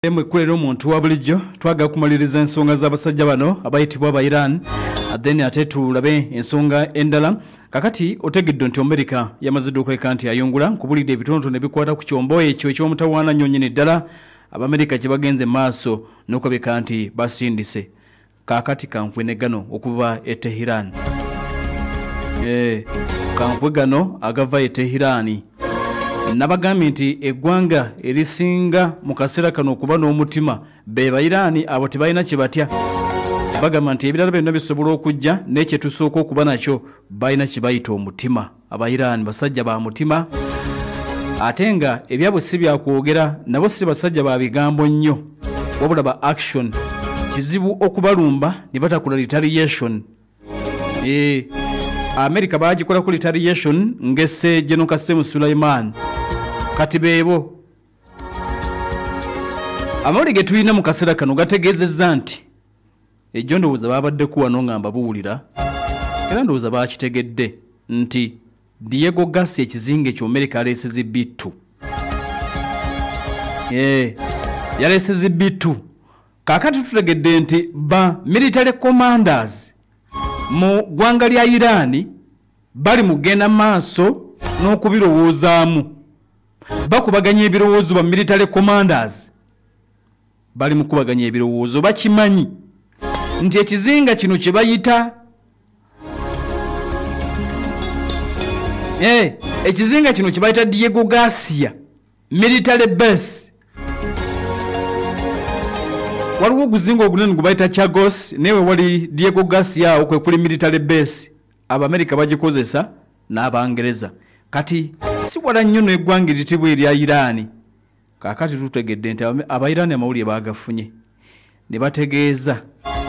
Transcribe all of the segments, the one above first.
Mwekulera omuntu wa bulijjo twaga kumaliriza ensonga z'abasajja bano abayitibwa aba Iran then ate tulabe ensonga endala kakati otegedde nti America yamaze okuleka nti ayungula kubulidde ebitontone ne bikwata ku kyombo ekyo eky'omutawaana nnyonnyini ddala Abamerika kye bagenze maaso n'okulabika nti basindise kakati kankwe gano okuva e Tehran kankwe gano agava e Tehran nabagambye nti eggwanga erisinga mu kaseera kano okuba n'omutima be Bayiraani abo tebalina kye batya bagamba nti ebirala byonna bisobola okujja n'ekye tusooka okuba nakyo balina kye bayita omutima Abayiraani basajja ba mutima ate nga ebyabwe si byakwogera nabo si basajja ba bigambo nnyo wabula ba action kizibu okubalumba ne batakola retaliation America bagikola ku retaliation ngesse General Qasem Sulaiman kati beebo amawulire ge tulina mu kaseera kano gategeezezza nti ejjo ndowooza babadde kuwano ngamba buwulira era ndowooza bakitegedde nti Diego Garcia ekizinga ekyo America yaleeseza bittu yaleeseza bittu kakati tutegedde nti ba military commanders mu gwanga lya Irani bali mugenda maaso n'okubirowoozaamu bakubaganya ebirowoozo ba military commanders bali mukubaganya ebirowoozo bakimanyi nti ekizinga kino kye bayita ekizinga kino kye bayita Diego Garcia military base waliwo oguzinga ogunene gwe bayita Chagos newe wali Diego Garcia okwe kuli military base Abamerika bagikozesa n'Abangereza kati si wala nnyo n'eggwanga eritibwa erya Irani kakati tutegedde nti Abayiraani amawulire baagafunye ne bategeeza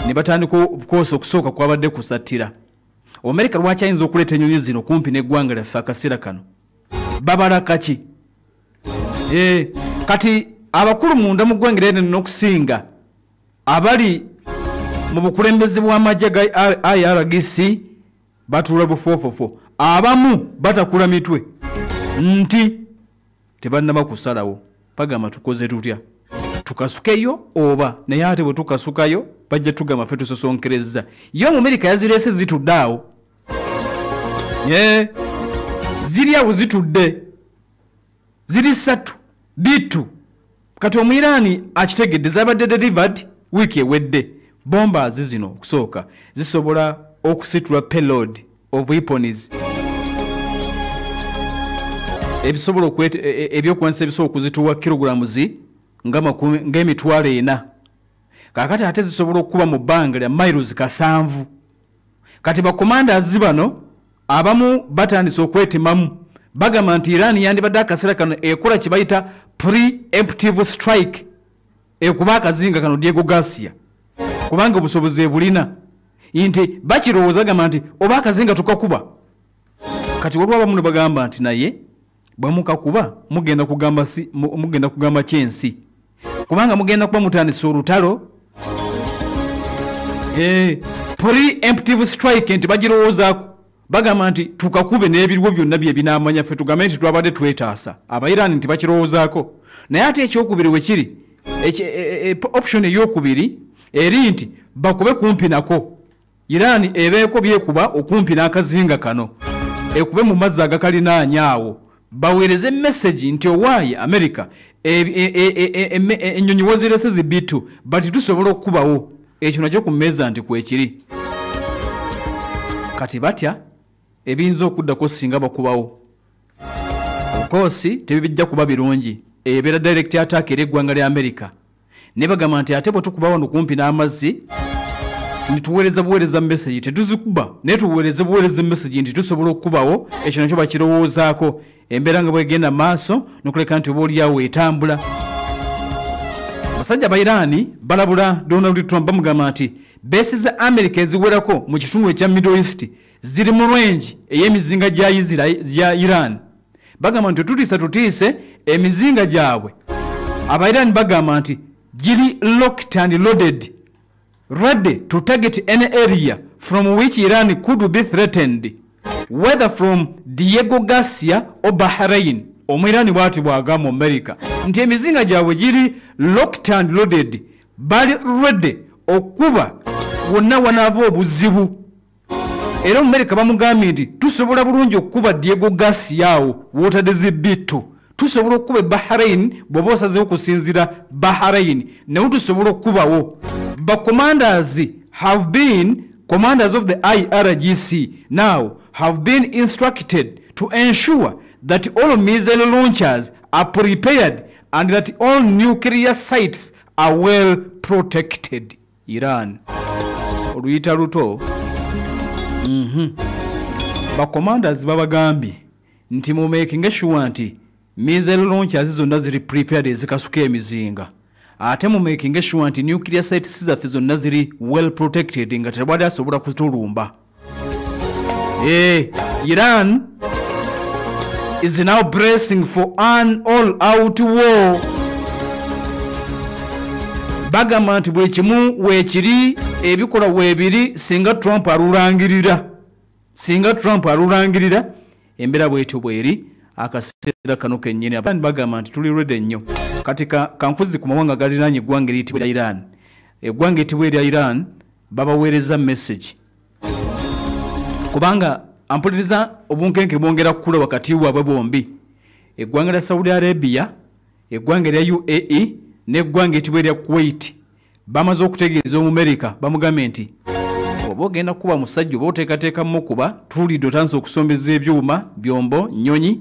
ne batandika okukoosa okusooka kwabadde kusattira Amerika lwaki ayinza okuleeta ennyonyi zino kumpi n'eggwanga lyaffe akaseera kano babalaka ki kati abakulu munda mu ggwanga lyene n'okusinga abali mu bukulembeze bw'amagye ga IRGC batuula bufofofo abamu batakula mitwe nti tebannaba kusalawo bagamba tukoze tutya tukasukeyo oba naye ate bwe tukasukayo bajja tugamba ffe tusosonkerezza yo mu Amerika yazireese zitudde awo ziri awo zitudde ziri ssatu bittu kati Omuyiraani akitegedde zabadde delivered wiiki ewedde bombers zino okusooka zisobola okusitula payload of weapons ebisobola ebyokuwanisa ebisobola okuzituwa kilograms ng'emitwalo 4 kakati ate zisobola okuba mu bbanga lya miles 7 kati bakomanders bano abamu batandise okwetimamu bagamba nti Iran yandibadde akaseera kano ekola kye bayita pre-emptive strike ekuba akazinga kano Diego Garcia kubanga obusobozi ebulina nti bakirowooza gamba nti oba akazinga tukakuba kati waliwo abamu ne bagamba nti naye bwe mukakuba mugenda kugamba kyensi kubanga mugenda kuba mutandisa olutalo pre-emptive strike nti bagirowoozaako bagamba nti tukakube n'ebiriwo byonna bye binaamanya ffe tugambe nti twabadde twetaasa Abayiraani nti bakirowoozaako naye ate ekyokubiri we kiri option ey'okubiri eri nti bakube kumpi nako Iran ebeeko byekuba okumpi n'akazinga kano ekube mu mazzi agakalinaanya awo baweereze message nti owaaye America ennyonyi wazirese zibbitu bati tusobola okukubawo ekyo nakyo ku mmeeza nti kwekiri kati batya ebiyinza okuddako singa bakubawo okoosi tebibijja kuba birungi ebeera direct attack eri eggwanga lya America ne bagamba nti ate bwe tukuba wano kumpi n'amazzi nituweereza buweereza message tetuzikuba naye tuweereze buweereza message nti tusobola okukubawo ekyo nakyo bakirowoozaako embeera nga bwegenda maaso nokuleka nti oba oliawo etambula basajja Bayiraani balabula Donald Trump bamugamba nti beesi za America eziwerako mu kitundu ekya Middle East ziri mu range ey'emizinga gya Iran bagamba nti tutiise emizinga gyabwe Abayiraani bagamba nti giri locked and loaded ready to target any area from which Iran could be threatened, whether from Diego Garcia or Bahrain Omwirani bwati bwagamba America nti emizinga gyabwe giri locked and loaded, bali ready okuba wonna wanaava obuzibu. Era America bamugambye nti tusobola bulungi okuba Diego Garcia wotadde zibbitu, tusobola okuba Bahrain bw'oba osazeewo okusinzira Bahrain, naye tusobola okubawo. Commanders have been commanders of the IRGC now have been instructed to ensure that all missile launchers are prepared and that all nuclear sites are well protected. Iran oluyita luto commanders babagambye nti mu making sure nti missile launchers zonna ziri prepared ezikasuka emizinga, ate mu making sure nti nuclear sites zaffe zonna ziri well protected nga tebali asobola kutulumba. Iran is now bracing for an all-out war. Bagamba nti bwe kimu weekiri ebikola weebiri singa Trump alulangirira embeera bwetyo bweri akaseera kano kennyini. Abandi bagamba nti tuli ready nnyo. Kati kanfuzi ku mawanga galiraanye eggwanga eriyitibwa erya Iran. Eggwanga eriyitibwa erya Iran babaweereza message, kubanga ampuliriza obunkenke bwongera kukula wakati waabwe bombi. Eggwanga lya Saudi Arabia, eggwanga lya UAE n'eggwanga eriyitibwa erya Kuwait bamaze okutegeeza America bamugambye nti oba ogenda kuba musajja oba oteekateeka mukuba tuwulidde otandise okusombeza ebyuma byombo nnyonyi.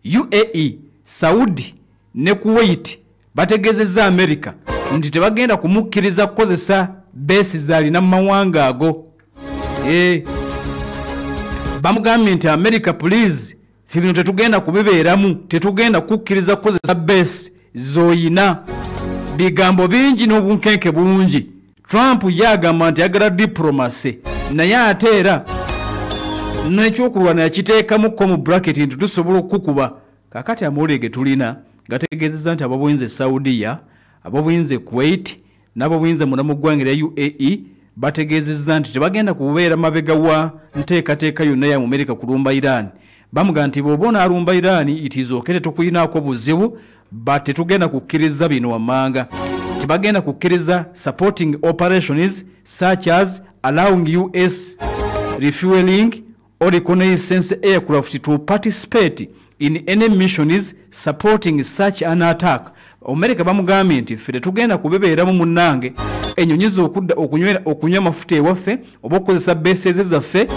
UAE, Saudi ne Kuwait bategeezezza America nti tebagenda kumukkiriza kukozesa beesi zaalina mu mawanga ago. Bamugambye nti America please, ffe bino tetugenda kubibeeramu, tetugenda kukkiriza kukozesa beesi zoyina. Bigambo bingi n'obunkenke bungi. Trump yagamba nti ayagala diplomacy, naye ate era n'ekyokulwana yakiteekamuko mu bracket nti tusobola okukuba. Kakati amawulire ge tulina gategeezezza nti ababuyinza Saudiya, ababuyinza Kuwait n'ababuyinza munda mu ggwanga lya UAE bategeezezza nti tebagenda kubeera mabega wa nteekateeka yonna ya America kulumba Iran. Bamugamba nti bw'oba onaalumba Iran it is okay, tetukuyinaako buzibu, but tetugenda kukkiriza bino wammanga. Tebagenda kukkiriza supporting operations such as allowing US refueling or reconnaissance aircraft to participate in any missions supporting such an attack. America bamugambye nti ffe tetugenda kubebeeramu munnange ennyonyi okudda okunywa amafuta ewaffe oba okukozesa beesi zaffe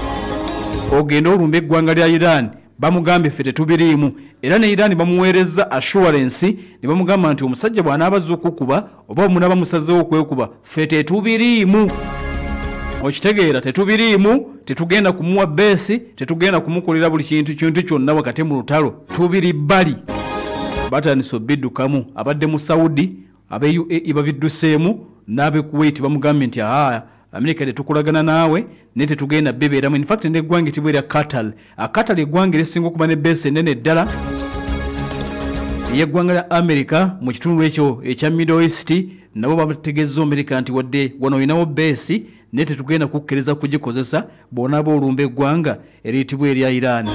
ogenda olumba eggwanga lya Iran. Bamugambye ffe tetubiriimu. Era ne Iran bamuweereza assurance ne bamugamba nti omusajja bw'anaabaza okukuba oba omunaaba musazeewo okwekuba ffe tetubiriimu. Okitegeera, tetubiriimu, tetugenda kumuwa beesi, tetugenda kumukolera buli kintu kyonna wakati mu lutalo. Tubiri bbali. Batandise obiddukamu. Abadde mu Saudi, abe UAE babidduseemu, n'abe Kuwait bamugambye nti America tetukolagana naawe ne tetugenda bebeeramu. In fact n'eggwanga eriyitibwa erya Qatar. Qatar eggwanga erisinga okuba ne beesi ennene ddala eyeggwanga lya America mu kitundu ekyo ekya Middle East, nabo bategeezza America nti wadde wano olinawo beesi ne tetugenda kukkiriza kugikozesa bw'onaaba olumba eggwanga eriyitibwa erya Iran.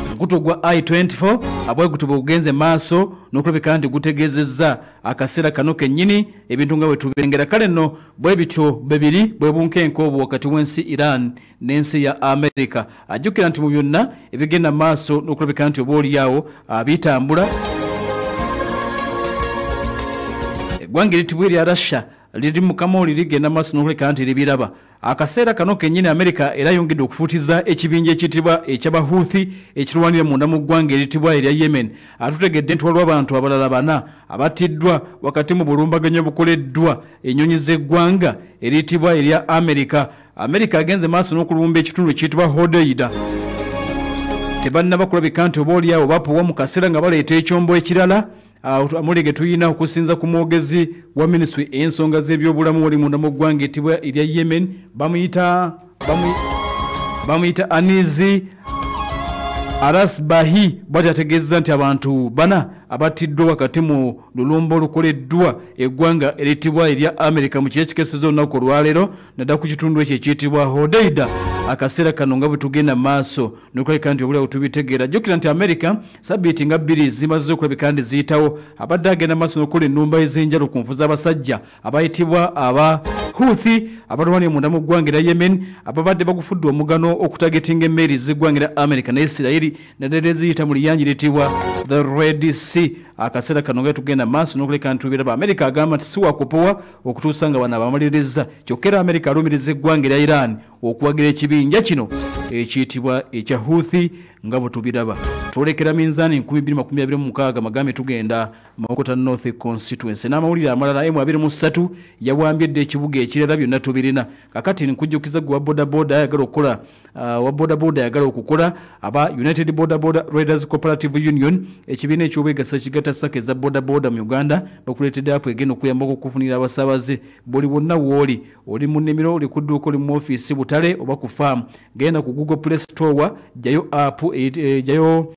Omukutu gwa I-24 abwegutu bwegugenze maaso n'okulabika nti gutegeezezza akaseera kano kennyini ebintu nga bwe tubirengera. Kale nno bwe bityo bibiri bwe bunkenke obwo wakati w'ensi Iran n'ensi ya America. Ajjukira nti mu byonna ebigenda maaso n'okulabika nti oba olyawo bitambula. Eggwanga eriyitibwa erya Russia liri mu kamooli ligenda maaso n'okulabika nti libiraba. Akaseera kano kennyini America era yongedde okufuutiza ekibinja ekiyitibwa eky'Abahuthi ekirwanira munda mu ggwanga eriyitibwa erya Yemen. Atutegedde nti waliwo abantu abalala 4 abattiddwa wakati mu bulumbaganyo bukoleddwa ennyonyi z'eggwanga eriyitibwa erya America. America agenze maaso n'okulumba ekitundu ekiyitibwa Hodeida. Tebannaba kulabika nti oba olyawo bapuwa mu kaseera nga baleeta ekyombo ekirala. Amulege tuyina okusinza ku mwogezi wa ministry ensonga z'ebyobulamu wali munda mu ggwanga eriyitibwa erya Yemen bamuyita Anizi Arasbahi bw'ati ategeezeza nti abantu 4 abatiddwa wakati mu lulumba olukoleddwa eggwanga eritibwa erya America mu kiye kikeseza olunaku olwaleero naddala ku kitundu ekyo ekiyitibwa Hodeida. Akaseera kano nga bwe tugenda maaso nokulabika nti obulawo tubitegeera. Jjukira nti America sabbiiti nga bbiri zimaze okulabika nti ziyitawo abadde agenda maaso n'okukola ennumba ez'enjalo ku nfu z'abasajja abayitibwa aba Houthi abalwanira munda mu ggwanga erya Yemen ababadde bagufudde omugano okutagetinga emmeeri z'eggwanga erya America ne Isirayiri naddala eziyita mu liyanja eritibwa the Red Sea. Akaseera kano nga tugenda maaso n'okuleka nti tubiraba. America agamba nti si wakupowa okutuusa nga bano abamaliriza. Kyokka era America alumiriza eggwanga erya Iran okuwagira ekibinja kino ekiyitibwa ekya Houthi nga bwe tubiraba. Twolekera minzaani 2026 magambe tugenda Mawokota North Constituency n'amawulire amalala M23 yawambyedde ekibuga ekirala byonna tubirina. Kakati nkujjukiza gwa bodaboda ayagala okukola ayagala okukola aba United Boda Riders Cooperative Union ekibiina eky'obwegasa kigatta ssaka eza bodaboda mu Uganda bakuleetedde apo egenda okuyambako okufunira abasaabaze buli bonna wooli oli mu nnimiro oli ku dduuka oli mu ofiisi Butale oba ku faamu genda ku Google Play Store jayo app jayo